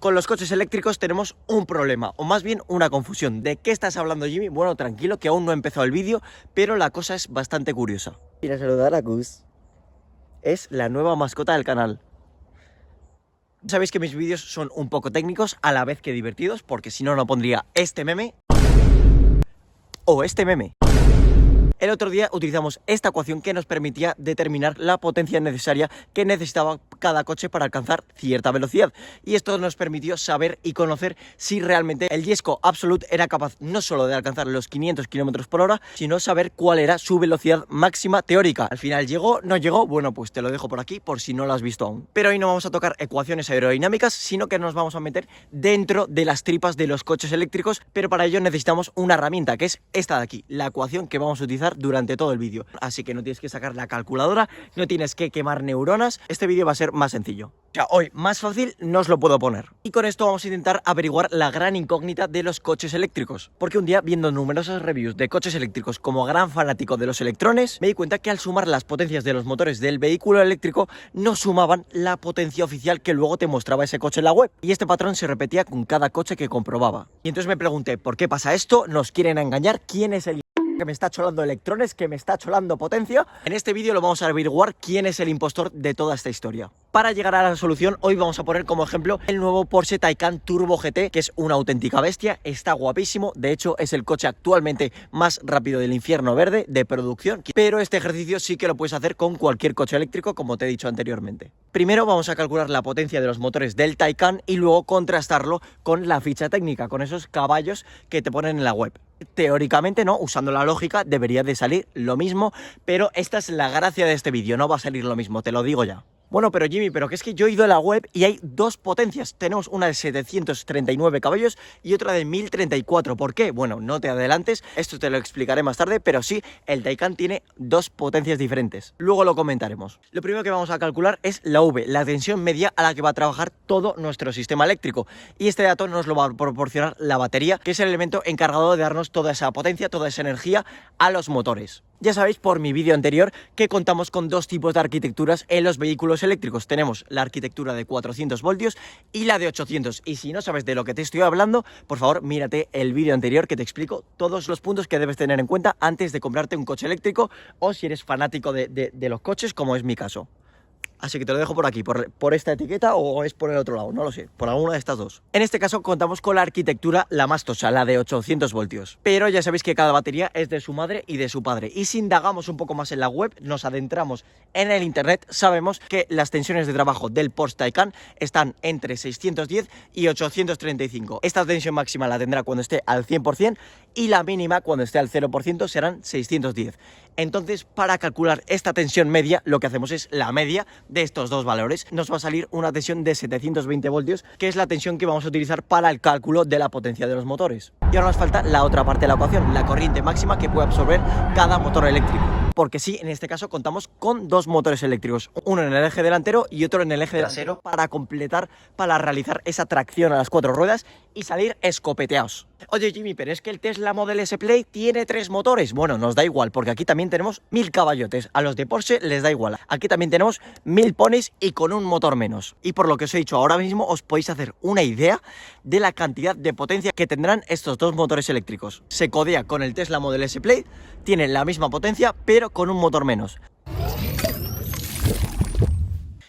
Con los coches eléctricos tenemos un problema, o más bien una confusión. ¿De qué estás hablando, Jimmy? Bueno, tranquilo, que aún no ha empezado el vídeo, pero la cosa es bastante curiosa. Quiero saludar a Gus. Es la nueva mascota del canal. Sabéis que mis vídeos son un poco técnicos, a la vez que divertidos, porque si no, no pondría este meme o este meme. El otro día utilizamos esta ecuación que nos permitía determinar la potencia necesaria que necesitaba cada coche para alcanzar cierta velocidad. Y esto nos permitió saber y conocer si realmente el Jesko Absolute era capaz no solo de alcanzar los 500 km por hora, sino saber cuál era su velocidad máxima teórica. Al final llegó, no llegó, bueno, pues te lo dejo por aquí por si no lo has visto aún. Pero hoy no vamos a tocar ecuaciones aerodinámicas, sino que nos vamos a meter dentro de las tripas de los coches eléctricos, pero para ello necesitamos una herramienta, que es esta de aquí, la ecuación que vamos a utilizar durante todo el vídeo. Así que no tienes que sacar la calculadora, no tienes que quemar neuronas, este vídeo va a ser más sencillo. O sea, hoy más fácil no os lo puedo poner. Y con esto vamos a intentar averiguar la gran incógnita de los coches eléctricos. Porque un día, viendo numerosas reviews de coches eléctricos como gran fanático de los electrones, me di cuenta que al sumar las potencias de los motores del vehículo eléctrico no sumaban la potencia oficial que luego te mostraba ese coche en la web. Y este patrón se repetía con cada coche que comprobaba. Y entonces me pregunté, ¿por qué pasa esto? ¿Nos quieren engañar? ¿Quién es el que me está cholando electrones, que me está cholando potencia? En este vídeo lo vamos a averiguar quién es el impostor de toda esta historia. Para llegar a la solución, hoy vamos a poner como ejemplo el nuevo Porsche Taycan Turbo GT, que es una auténtica bestia, está guapísimo, de hecho es el coche actualmente más rápido del infierno verde de producción, pero este ejercicio sí que lo puedes hacer con cualquier coche eléctrico, como te he dicho anteriormente. Primero vamos a calcular la potencia de los motores del Taycan y luego contrastarlo con la ficha técnica, con esos caballos que te ponen en la web. Teóricamente no, usando la lógica debería de salir lo mismo, pero esta es la gracia de este vídeo, no va a salir lo mismo, te lo digo ya. Bueno, pero Jimmy, pero que es que yo he ido a la web y hay dos potencias. Tenemos una de 739 caballos y otra de 1034. ¿Por qué? Bueno, no te adelantes, esto te lo explicaré más tarde, pero sí, el Taycan tiene dos potencias diferentes. Luego lo comentaremos. Lo primero que vamos a calcular es la V, la tensión media a la que va a trabajar todo nuestro sistema eléctrico. Y este dato nos lo va a proporcionar la batería, que es el elemento encargado de darnos toda esa potencia, toda esa energía a los motores. Ya sabéis por mi vídeo anterior que contamos con dos tipos de arquitecturas en los vehículos eléctricos. Tenemos la arquitectura de 400 voltios y la de 800. Y si no sabes de lo que te estoy hablando, por favor, mírate el vídeo anterior que te explico todos los puntos que debes tener en cuenta antes de comprarte un coche eléctrico o si eres fanático de los coches, como es mi caso. Así que te lo dejo por aquí, por esta etiqueta, o es por el otro lado, no lo sé, por alguna de estas dos. En este caso contamos con la arquitectura la más tocha, la de 800 voltios. Pero ya sabéis que cada batería es de su madre y de su padre. Y si indagamos un poco más en la web, nos adentramos en el internet, sabemos que las tensiones de trabajo del Porsche Taycan están entre 610 y 835. Esta tensión máxima la tendrá cuando esté al 100% y la mínima cuando esté al 0% serán 610. Entonces, para calcular esta tensión media, lo que hacemos es la media de estos dos valores. Nos va a salir una tensión de 720 voltios, que es la tensión que vamos a utilizar para el cálculo de la potencia de los motores. Y ahora nos falta la otra parte de la ecuación, la corriente máxima que puede absorber cada motor eléctrico. Porque sí, en este caso contamos con dos motores eléctricos, uno en el eje delantero y otro en el eje trasero, para realizar esa tracción a las cuatro ruedas y salir escopeteados. Oye Jimmy, pero es que el Tesla Model S Play tiene tres motores. Bueno, nos da igual, porque aquí también tenemos 1000 caballotes. A los de Porsche les da igual. Aquí también tenemos 1000 ponis y con un motor menos. Y por lo que os he dicho ahora mismo, os podéis hacer una idea de la cantidad de potencia que tendrán estos dos motores eléctricos. Se codea con el Tesla Model S Play, tiene la misma potencia, pero con un motor menos.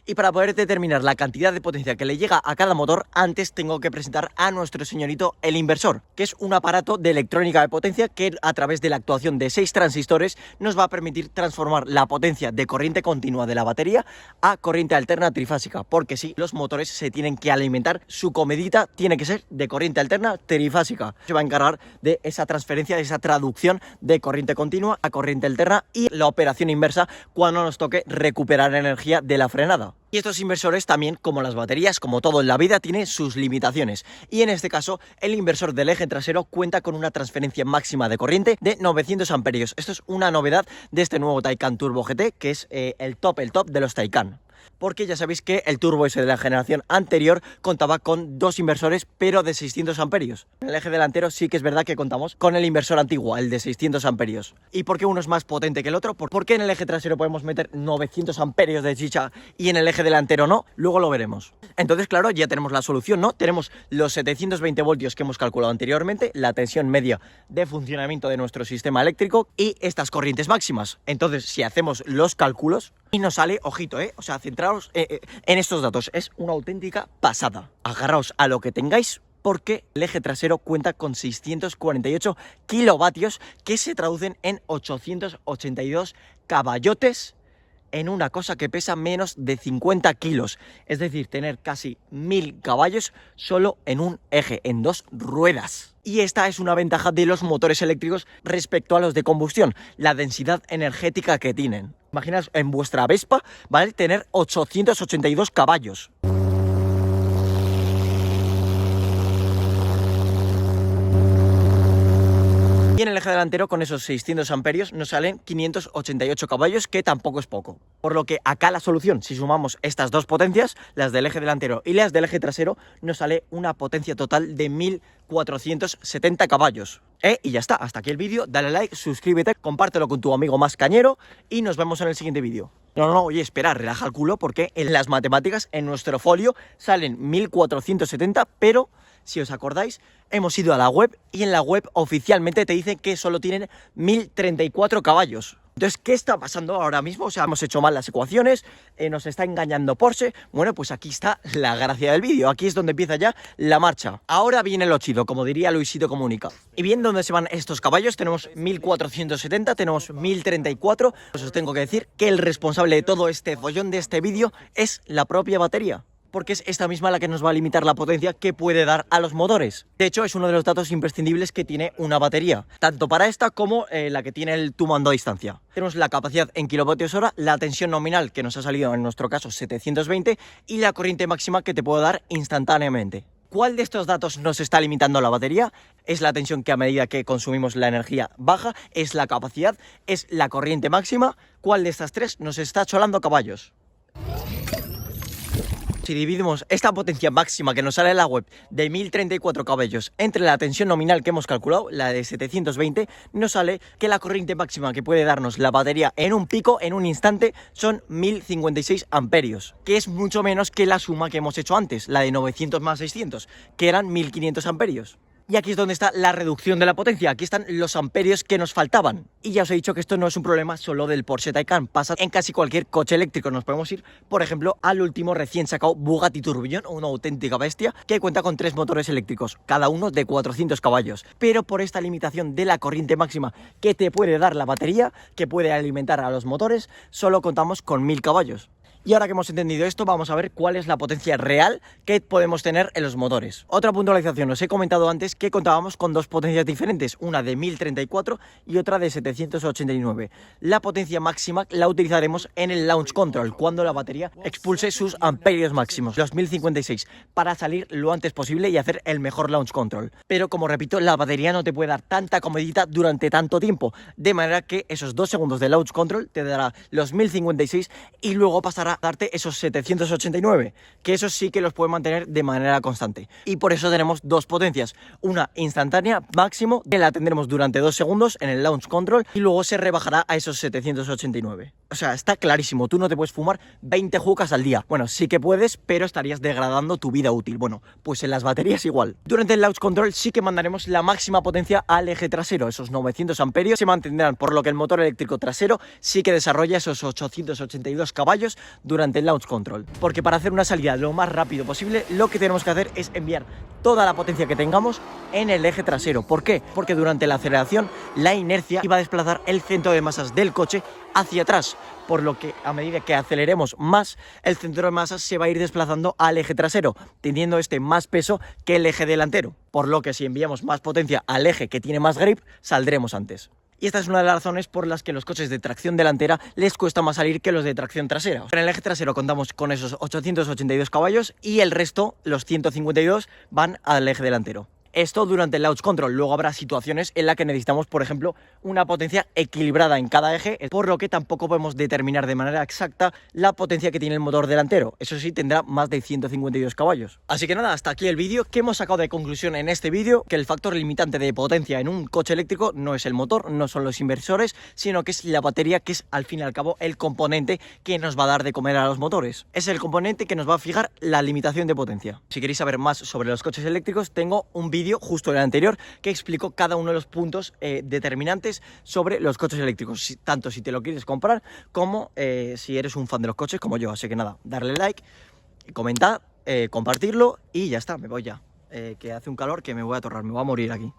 Y para poder determinar la cantidad de potencia que le llega a cada motor, antes tengo que presentar a nuestro señorito el inversor, que es un aparato de electrónica de potencia que a través de la actuación de 6 transistores nos va a permitir transformar la potencia de corriente continua de la batería a corriente alterna trifásica, porque sí, los motores se tienen que alimentar, su comedita tiene que ser de corriente alterna trifásica. Se va a encargar de esa transferencia, de esa traducción de corriente continua a corriente alterna y la operación inversa cuando nos toque recuperar energía de la frenada. Y estos inversores también, como las baterías, como todo en la vida, tienen sus limitaciones. Y en este caso, el inversor del eje trasero cuenta con una transferencia máxima de corriente de 900 amperios. Esto es una novedad de este nuevo Taycan Turbo GT, que es el top de los Taycan. porque ya sabéis que el turbo ese de la generación anterior contaba con dos inversores, pero de 600 amperios. En el eje delantero sí que es verdad que contamos con el inversor antiguo, el de 600 amperios. ¿Y por qué uno es más potente que el otro? ¿Por qué en el eje trasero podemos meter 900 amperios de chicha y en el eje delantero no? Luego lo veremos. Entonces, claro, ya tenemos la solución, ¿no? Tenemos los 720 voltios que hemos calculado anteriormente, la tensión media de funcionamiento de nuestro sistema eléctrico y estas corrientes máximas. Entonces, si hacemos los cálculos y nos sale, ojito, o sea, centraos en estos datos, es una auténtica pasada. Agarraos a lo que tengáis, porque el eje trasero cuenta con 648 kilovatios que se traducen en 882 caballotes en una cosa que pesa menos de 50 kilos. Es decir, tener casi 1000 caballos solo en un eje, en dos ruedas. Y esta es una ventaja de los motores eléctricos respecto a los de combustión, la densidad energética que tienen. Imaginaos en vuestra Vespa, ¿vale? Tener 882 caballos. Y en el eje delantero, con esos 600 amperios, nos salen 588 caballos, que tampoco es poco. Por lo que acá la solución, si sumamos estas dos potencias, las del eje delantero y las del eje trasero, nos sale una potencia total de 1470 caballos. Y ya está, hasta aquí el vídeo. Dale like, suscríbete, compártelo con tu amigo más cañero y nos vemos en el siguiente vídeo. No, oye, espera, relaja el culo, porque en las matemáticas, en nuestro folio, salen 1470, pero si os acordáis, hemos ido a la web y en la web oficialmente te dicen que solo tienen 1034 caballos. Entonces, ¿qué está pasando ahora mismo? O sea, hemos hecho mal las ecuaciones, nos está engañando Porsche. Bueno, pues aquí está la gracia del vídeo. Aquí es donde empieza ya la marcha. Ahora viene lo chido, como diría Luisito Comunica. Y bien, ¿dónde se van estos caballos? Tenemos 1470, tenemos 1034. Pues os tengo que decir que el responsable de todo este follón de este vídeo es la propia batería, porque es esta misma la que nos va a limitar la potencia que puede dar a los motores. De hecho, es uno de los datos imprescindibles que tiene una batería, tanto para esta como la que tiene el tu mando a distancia. Tenemos la capacidad en kilovatios hora, la tensión nominal que nos ha salido en nuestro caso 720 y la corriente máxima que te puedo dar instantáneamente. ¿Cuál de estos datos nos está limitando la batería? Es la tensión que a medida que consumimos la energía baja, es la capacidad, es la corriente máxima. ¿Cuál de estas tres nos está cholando caballos? Si dividimos esta potencia máxima que nos sale en la web de 1034 caballos entre la tensión nominal que hemos calculado, la de 720, nos sale que la corriente máxima que puede darnos la batería en un pico, en un instante, son 1056 amperios, que es mucho menos que la suma que hemos hecho antes, la de 900 más 600, que eran 1500 amperios. Y aquí es donde está la reducción de la potencia, aquí están los amperios que nos faltaban. Y ya os he dicho que esto no es un problema solo del Porsche Taycan, pasa en casi cualquier coche eléctrico. Nos podemos ir, por ejemplo, al último recién sacado Bugatti Tourbillon, una auténtica bestia, que cuenta con 3 motores eléctricos, cada uno de 400 caballos. Pero por esta limitación de la corriente máxima que te puede dar la batería, que puede alimentar a los motores, solo contamos con 1000 caballos. Y ahora que hemos entendido esto, vamos a ver cuál es la potencia real que podemos tener en los motores. Otra puntualización, os he comentado antes que contábamos con dos potencias diferentes, una de 1034 y otra de 789. La potencia máxima la utilizaremos en el launch control, cuando la batería expulse sus amperios máximos, los 1056, para salir lo antes posible y hacer el mejor launch control. Pero como repito, la batería no te puede dar tanta comodidad durante tanto tiempo, de manera que esos 2 segundos de launch control te dará los 1056 y luego pasará a darte esos 789, que esos sí que los puede mantener de manera constante. Y por eso tenemos dos potencias, una instantánea máximo, que la tendremos durante 2 segundos en el launch control y luego se rebajará a esos 789. O sea, está clarísimo, tú no te puedes fumar 20 jucas al día. Bueno, sí que puedes, pero estarías degradando tu vida útil. Bueno, pues en las baterías igual. Durante el launch control sí que mandaremos la máxima potencia al eje trasero, esos 900 amperios se mantendrán, por lo que el motor eléctrico trasero sí que desarrolla esos 882 caballos durante el launch control, porque para hacer una salida lo más rápido posible lo que tenemos que hacer es enviar toda la potencia que tengamos en el eje trasero. ¿Por qué? Porque durante la aceleración la inercia iba a desplazar el centro de masas del coche hacia atrás, por lo que a medida que aceleremos más, el centro de masas se va a ir desplazando al eje trasero, teniendo este más peso que el eje delantero, por lo que si enviamos más potencia al eje que tiene más grip, saldremos antes. Y esta es una de las razones por las que los coches de tracción delantera les cuesta más salir que los de tracción trasera. En el eje trasero contamos con esos 882 caballos y el resto, los 152, van al eje delantero. Esto durante el launch control. Luego habrá situaciones en las que necesitamos, por ejemplo, una potencia equilibrada en cada eje, por lo que tampoco podemos determinar de manera exacta la potencia que tiene el motor delantero. Eso sí, tendrá más de 152 caballos. Así que nada, hasta aquí el vídeo. ¿Qué hemos sacado de conclusión en este vídeo? Que el factor limitante de potencia en un coche eléctrico no es el motor, no son los inversores, sino que es la batería, que es al fin y al cabo el componente que nos va a dar de comer a los motores. Es el componente que nos va a fijar la limitación de potencia. Si queréis saber más sobre los coches eléctricos, tengo un vídeo justo el anterior que explicó cada uno de los puntos determinantes sobre los coches eléctricos, tanto si te lo quieres comprar como si eres un fan de los coches como yo. Así que nada, darle like, comentar, compartirlo y ya está, me voy ya, que hace un calor que me voy a atorrar, me voy a morir aquí.